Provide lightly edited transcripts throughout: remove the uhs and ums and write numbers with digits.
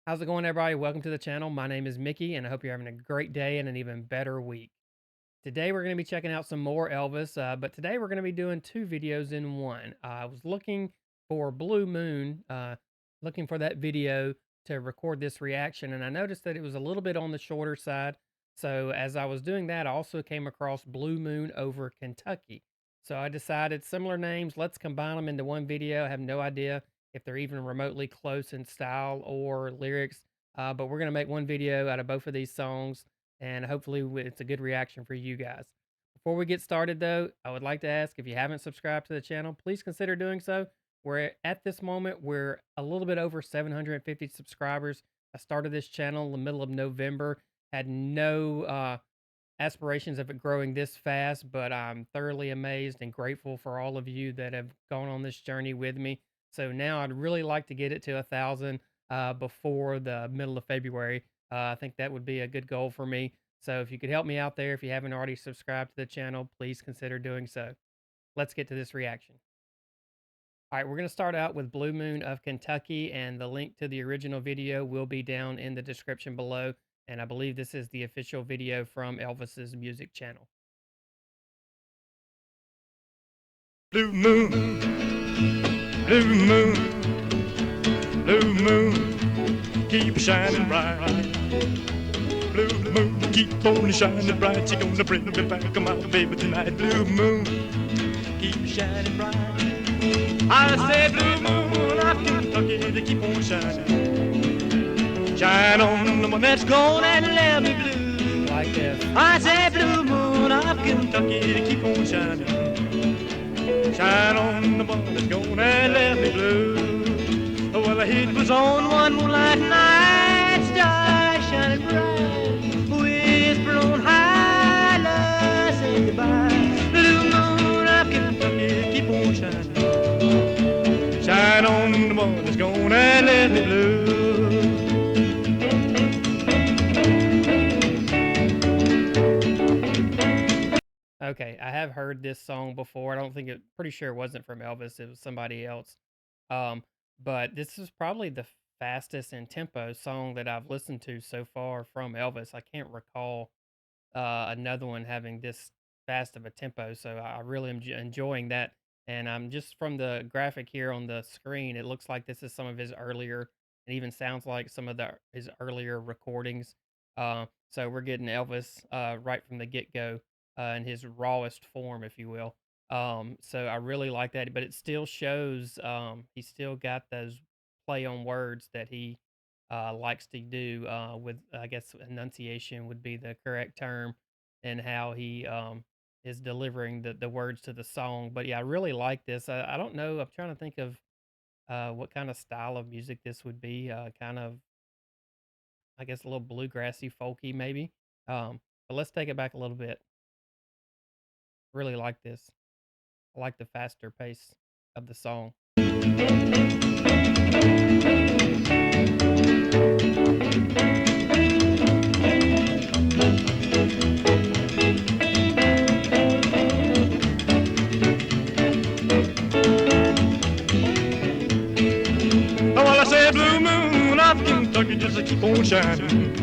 How's it going, everybody? Welcome to the channel. My name is Mickey, and I hope you're having a great day and an even better week. Today, we're going to be checking out some more Elvis, but today we're going to be doing two videos in one. I was looking for Blue Moon, looking for that video to record this reaction, and I noticed that it was a little bit on the shorter side. So, as I was doing that, I also came across Blue Moon over Kentucky. So, I decided similar names, let's combine them into one video. I have no idea if they're even remotely close in style or lyrics, but we're going to make one video out of both of these songs and hopefully it's a good reaction for you guys. Before we get started, though, I would like to ask if you haven't subscribed to the channel, please consider doing so. We're at this moment, we're a little bit over 750 subscribers. I started this channel in the middle of November, had no aspirations of it growing this fast, but I'm thoroughly amazed and grateful for all of you that have gone on this journey with me. So now I'd really like to get it to 1,000 before the middle of February. I think that would be a good goal for me. So if you could help me out there, if you haven't already subscribed to the channel, please consider doing so. Let's get to this reaction. All right, we're going to start out with Blue Moon of Kentucky, and the link to the original video will be down in the description below. And I believe this is the official video from Elvis's music channel. Blue moon, blue moon, blue moon, keep shining bright. Blue moon, keep on shining bright. You're gonna bring me back, my baby, tonight. Blue moon, keep shining bright. I say, blue moon of Kentucky, to keep on shining. Shine on the one that's gone and let me blue. Like this. I say, blue moon of Kentucky, to keep on shining. Shine on the one that's gonna let me blue. Well, the heat was on one moonlight night, stars shining bright, whisper on high, love say goodbye. Blue moon of Kentucky, keep on shining. Shine on the one that's gonna let me blue. Okay, I have heard this song before. I don't think it pretty sure it wasn't from Elvis, it was somebody else. Um, but this is probably the fastest in tempo song that I've listened to so far from Elvis. I can't recall another one having this fast of a tempo, so I really am enjoying that. And I'm just from the graphic here on the screen, it looks like this is some of his earlier, it even sounds like some of his earlier recordings. So we're getting Elvis right from the get go in his rawest form, if you will. So I really like that, but it still shows he's still got those play on words that he likes to do with, I guess, enunciation would be the correct term, and how he is delivering the words to the song. But yeah, I really like this. I don't know. I'm trying to think of what kind of style of music this would be. Kind of, I guess, a little bluegrassy, folky, maybe. But let's take it back a little bit. Really like this. I like the faster pace of the song. Well, I say, blue moon of Kentucky, just keep on shining.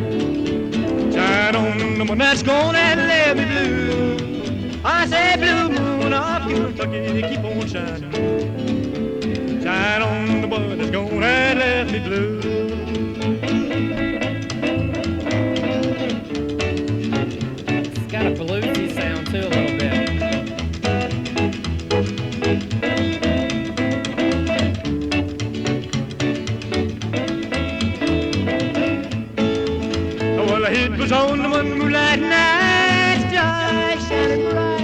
Shine on the one that's gonna let me blue. I say, blue moon of Kentucky, keep on shining. Shine on the one that's gonna let me blue. It's got a bluesy sound too, a little bit. Well, it was on the one moonlight night, stars shining bright,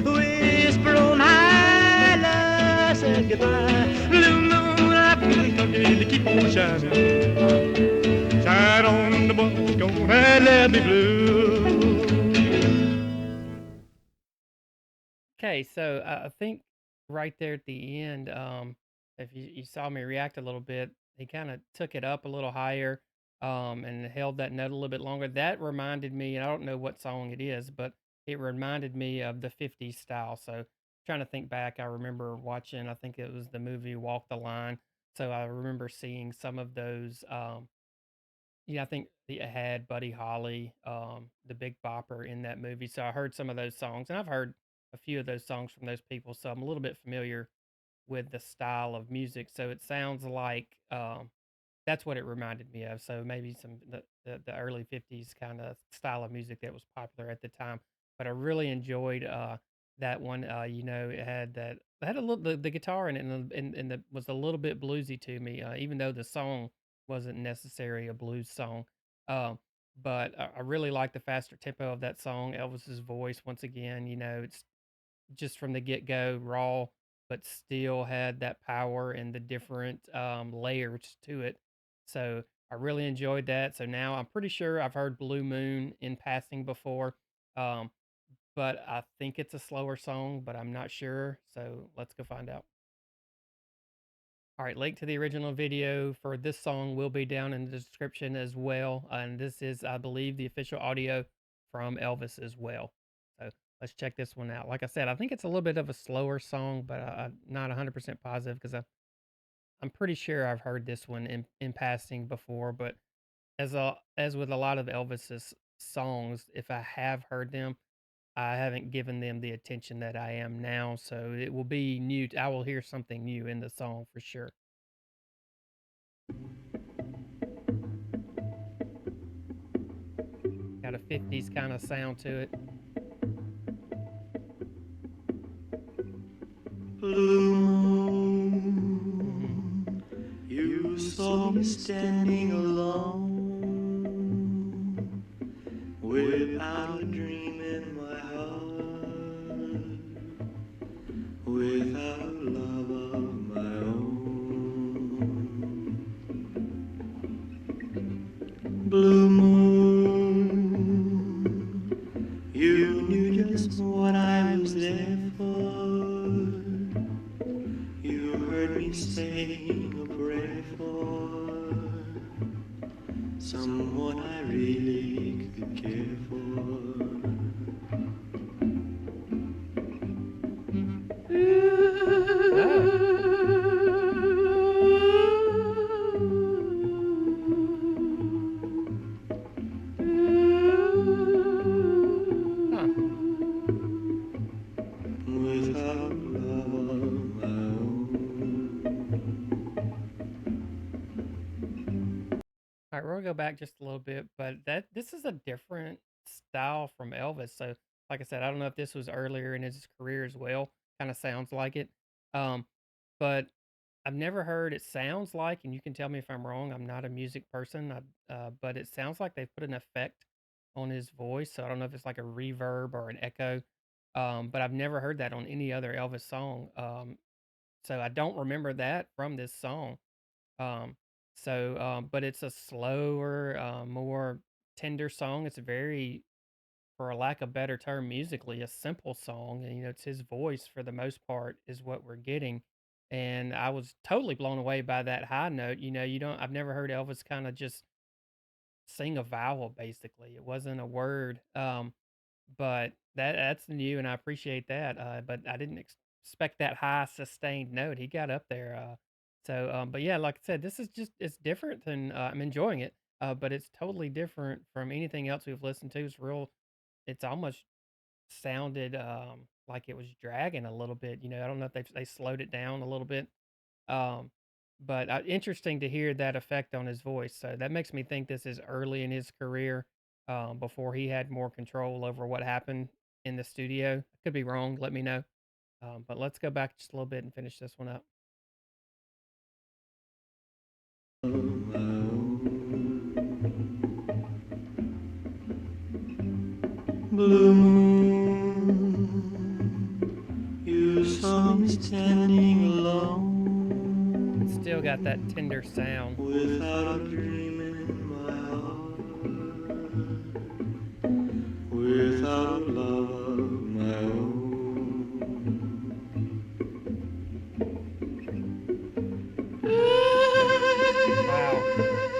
whisper on high, love said goodbye. Blue moon of Kentucky, to keep on shining. Shine on the one that's gonna let me blue. Okay, so I think right there at the end, if you saw me react a little bit, he kind of took it up a little higher, and held that note a little bit longer. That reminded me, and I don't know what song it is, but it reminded me of the 50s style. So trying to think back, I remember watching, I think it was the movie Walk the Line. So I remember seeing some of those. I think it had Buddy Holly, the Big Bopper in that movie, so I heard some of those songs, and I've heard a few of those songs from those people, so I'm a little bit familiar with the style of music, so it sounds like, that's what it reminded me of, so maybe the early '50s kinda style of music that was popular at the time, but I really enjoyed, that one, it had a little the guitar in it and the was a little bit bluesy to me, even though the song wasn't necessarily a blues song, um, but I really like the faster tempo of that song, Elvis's voice, once again, it's just from the get go, raw, but still had that power and the different layers to it. So I really enjoyed that. So now I'm pretty sure I've heard Blue Moon in passing before, um, but I think it's a slower song, but I'm not sure. So let's go find out. All right, link to the original video for this song will be down in the description as well. And this is, I believe, the official audio from Elvis as well. So let's check this one out. Like I said, I think it's a little bit of a slower song, but I'm not 100% positive because I'm pretty sure I've heard this one in passing before. But as with a lot of Elvis's songs, if I have heard them, I haven't given them the attention that I am now. So it will be new. I will hear something new in the song for sure. Got a '50s kinda sound to it. Blue Mhm. moon, you saw me standing alone, without a dream in my heart, without love of my own. Blue moon, you knew just what I was there for. You heard me saying a prayer for someone I really could care for. Oh, huh. Without love of my own. Alright, we're gonna go back just a little bit, but this is a different style from Elvis, so, like I said, I don't know if this was earlier in his career as well, kinda sounds like it, um, but I've never heard it sounds like, and you can tell me if I'm wrong, I'm not a music person, but it sounds like they put an effect on his voice, so I don't know if it's like a reverb or an echo, but I've never heard that on any other Elvis song, so I don't remember that from this song. But it's a slower, more tender song. It's very, for a lack of better term, musically a simple song. And, it's his voice for the most part is what we're getting. And I was totally blown away by that high note. I've never heard Elvis kind of just sing a vowel basically. It wasn't a word. But that's new, and I appreciate that, but I didn't expect that high sustained note. He got up there, but yeah, like I said, this is just it's different than, I'm enjoying it, but it's totally different from anything else we've listened to. It's almost sounded, like it was dragging a little bit, I don't know if they slowed it down a little bit, um, but, interesting to hear that effect on his voice, so that makes me think this is early in his career, before he had more control over what happened in the studio. I could be wrong, let me know, but let's go back just a little bit and finish this one up. Blue moon, you saw me standing It's still got that alone, tender sound. without a dream in my heart, without love of my Wow. own.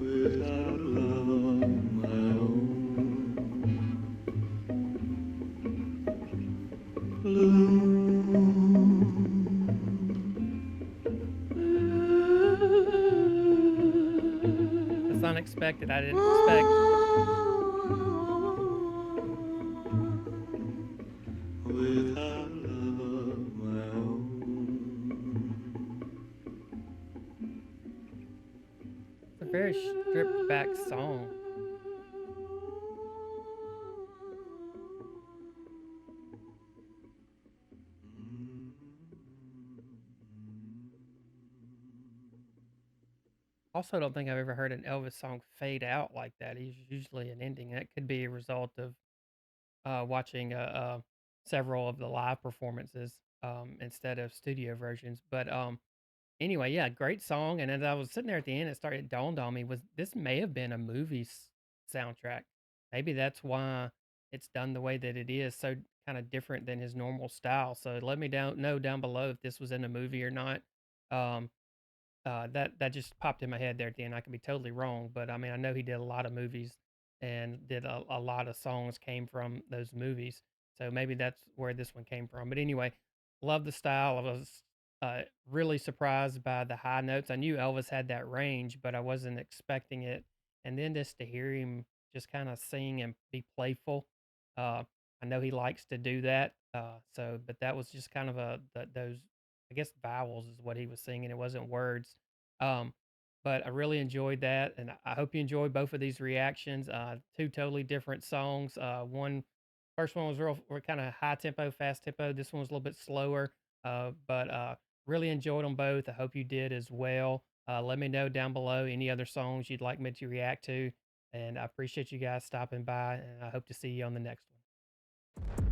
Without love of my own. unexpected. I didn't expect Without love of my own. it's a very stripped back song. Also, don't think I've ever heard an Elvis song fade out like that. He's usually an ending. That could be a result of watching several of the live performances instead of studio versions. But anyway, yeah, great song. And as I was sitting there at the end, it dawned on me was this may have been a movie soundtrack. Maybe that's why it's done the way that it is, so kind of different than his normal style. So let me know down below if this was in a movie or not. Um, that just popped in my head there at the end. I could be totally wrong, but I mean, I know he did a lot of movies and did a lot of songs came from those movies. So maybe that's where this one came from. But anyway, love the style. I was really surprised by the high notes. I knew Elvis had that range, but I wasn't expecting it. And then just to hear him just kind of sing and be playful, uh, I know he likes to do that. But that was just kind of those I guess vowels is what he was singing. It wasn't words. Um, but I really enjoyed that, and I hope you enjoyed both of these reactions. Two totally different songs. First one was real kind of high tempo, fast tempo. This one was a little bit slower, but really enjoyed them both. I hope you did as well. Let me know down below any other songs you'd like me to react to, and I appreciate you guys stopping by, and I hope to see you on the next one.